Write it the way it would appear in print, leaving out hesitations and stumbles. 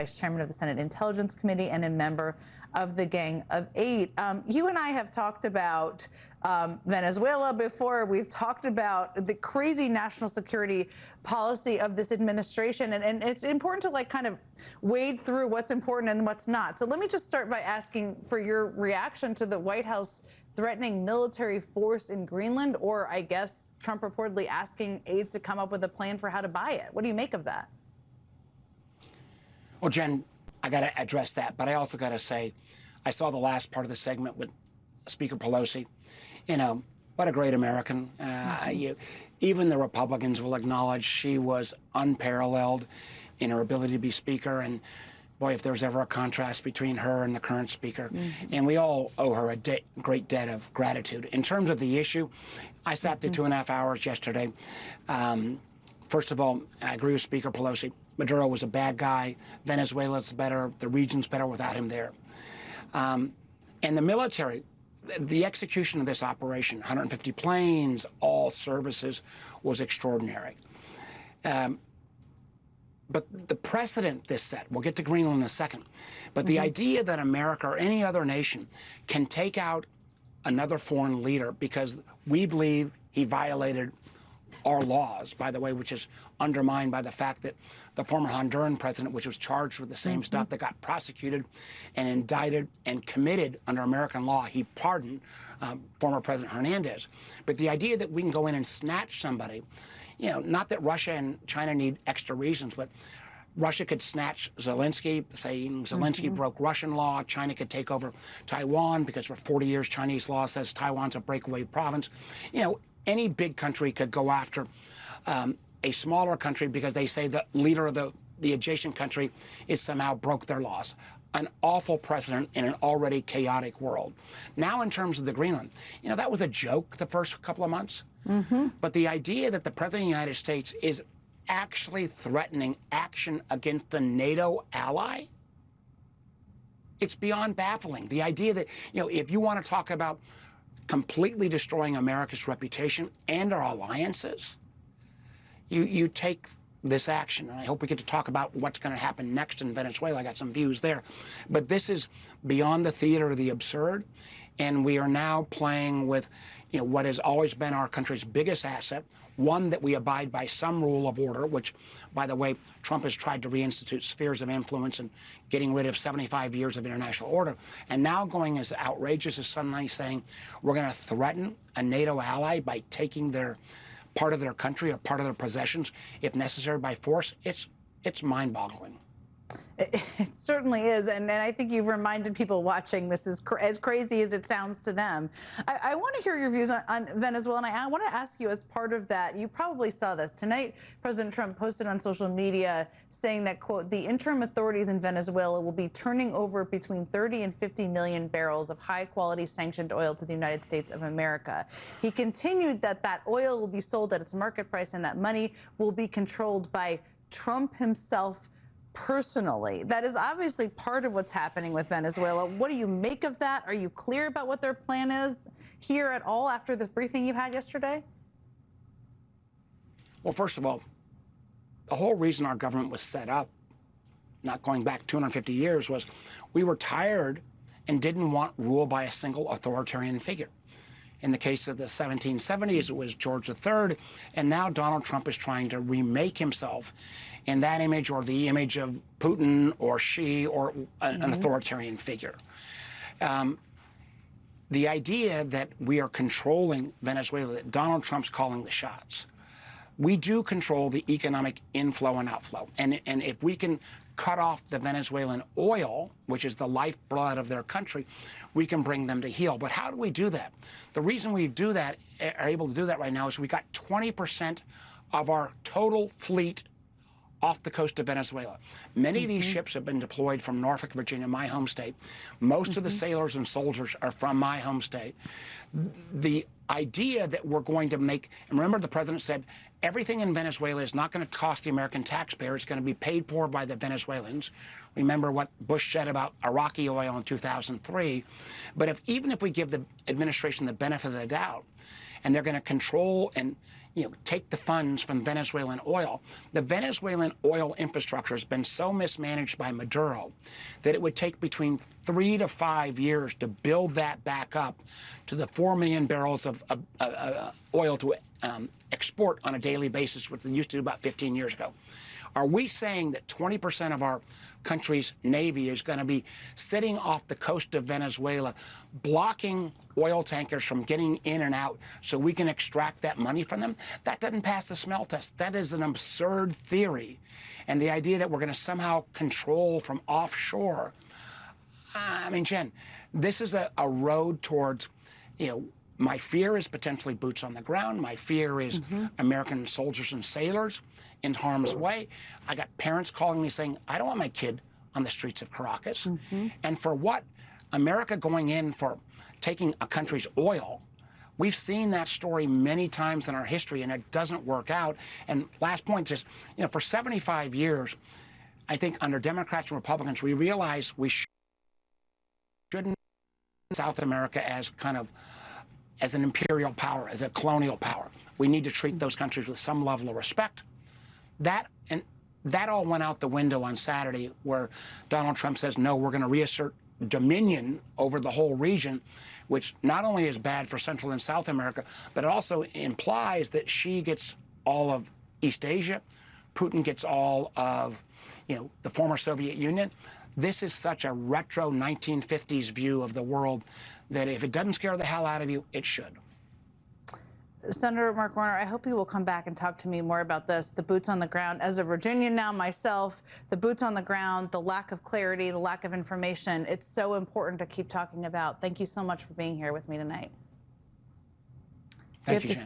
Vice Chairman of the Senate Intelligence Committee and a member of the Gang of Eight. You and I have talked about Venezuela before. We've talked about the crazy national security policy of this administration, and it's important to kind of wade through what's important and what's not. So let me just start by asking for your reaction to the White House threatening military force in Greenland, or I guess Trump reportedly asking aides to come up with a plan for how to buy it. What do you make of that? Well, Jen, I got to address that, but I also got to say, I saw the last part of the segment with Speaker Pelosi. You know, what a great American. Even the Republicans will acknowledge she was unparalleled in her ability to be Speaker. And boy, if there's ever a contrast between her and the current Speaker. And we all owe her a great debt of gratitude. In terms of the issue, I sat through 2.5 hours yesterday. First of all, I agree with Speaker Pelosi. Maduro was a bad guy. Venezuela's better. The region's better without him there. And the military, the execution of this operation, 150 planes, all services, was extraordinary. But the precedent this set, we'll get to Greenland in a second, but the idea that America or any other nation can take out another foreign leader because we believe he violated our laws, by the way, which is undermined by the fact that the former Honduran president, which was charged with the same stuff, that got prosecuted and indicted and committed under American law, he pardoned former President Hernandez. But the idea that we can go in and snatch somebody, you know, not that Russia and China need extra reasons, but Russia could snatch Zelensky, saying Zelensky broke Russian law. China could take over Taiwan because for 40 years Chinese law says Taiwan's a breakaway province. You know, any big country could go after a smaller country because they say the leader of the adjacent country is somehow broke their laws. An awful precedent in an already chaotic world. Now, in terms of the Greenland, you know, that was a joke the first couple of months. But the idea that the President of the United States is actually threatening action against a NATO ally, it's beyond baffling. The idea that, you know, if you want to talk about completely destroying America's reputation and our alliances, you take this action. And I hope we get to talk about what's going to happen next in Venezuela. I got some views there. But this is beyond the theater of the absurd. And we are now playing with, you know, what has always been our country's biggest asset, one that we abide by some rule of order, which, by the way, Trump has tried to reinstitute spheres of influence and getting rid of 75 years of international order. And now going as outrageous as suddenly saying we're going to threaten a NATO ally by taking their part of their country or part of their possessions, if necessary, by force. It's mind-boggling. It certainly is, and I think you've reminded people watching this is as crazy as it sounds to them. I want to hear your views on Venezuela, and I want to ask you, as part of that, you probably saw this tonight. President Trump posted on social media saying that, quote, the interim authorities in Venezuela will be turning over between 30 and 50 million barrels of high-quality sanctioned oil to the United States of America. He continued that that oil will be sold at its market price and that money will be controlled by Trump himself personally. That is obviously part of what's happening with Venezuela. What do you make of that? Are you clear about what their plan is here at all after the briefing you had yesterday? Well, first of all, the whole reason our government was set up, not going back 250 years, was we were tired and didn't want rule by a single authoritarian figure. In the case of the 1770s, it was George III, and now Donald Trump is trying to remake himself in that image, or the image of Putin or Xi, or an authoritarian figure. The idea that we are controlling Venezuela, that Donald Trump's calling the shots. We do control the economic inflow and outflow. And if we can cut off the Venezuelan oil, which is the lifeblood of their country, we can bring them to heel. But how do we do that? The reason we are able to do that right now is we got 20% of our total fleet off the coast of Venezuela. Many of these ships have been deployed from Norfolk, Virginia, my home state. Most of the sailors and soldiers are from my home state. The idea that we're going to make, and remember the president said, everything in Venezuela is not going to cost the American taxpayer. It's going to be paid for by the Venezuelans. Remember what Bush said about Iraqi oil in 2003. But even if we give the administration the benefit of the doubt, and they're going to control and take the funds from Venezuelan oil. The Venezuelan oil infrastructure has been so mismanaged by Maduro that it would take between 3 to 5 years to build that back up to the 4 million barrels of oil to export on a daily basis, which they used to do about 15 years ago. Are we saying that 20% of our country's Navy is going to be sitting off the coast of Venezuela, blocking oil tankers from getting in and out so we can extract that money from them? That doesn't pass the smell test. That is an absurd theory. And the idea that we're going to somehow control from offshore, I mean, Jen, this is a road towards, my fear is potentially boots on the ground. My fear is American soldiers and sailors in harm's way. I got parents calling me saying, I don't want my kid on the streets of Caracas. And for what? America going in for taking a country's oil. We've seen that story many times in our history, and it doesn't work out. And last point, just, for 75 years, I think under Democrats and Republicans, we realized we shouldn't South America as as an imperial power, as a colonial power. We need to treat those countries with some level of respect. That all went out the window on Saturday, where Donald Trump says, no, we're going to reassert dominion over the whole region, which not only is bad for Central and South America, but it also implies that Xi gets all of East Asia, Putin gets all of, the former Soviet Union. This is such a retro 1950s view of the world that if it doesn't scare the hell out of you, it should. Senator Mark Warner, I hope you will come back and talk to me more about this, the boots on the ground. As a Virginian now myself, the boots on the ground, the lack of clarity, the lack of information, it's so important to keep talking about. Thank you so much for being here with me tonight. Thank you, Jen.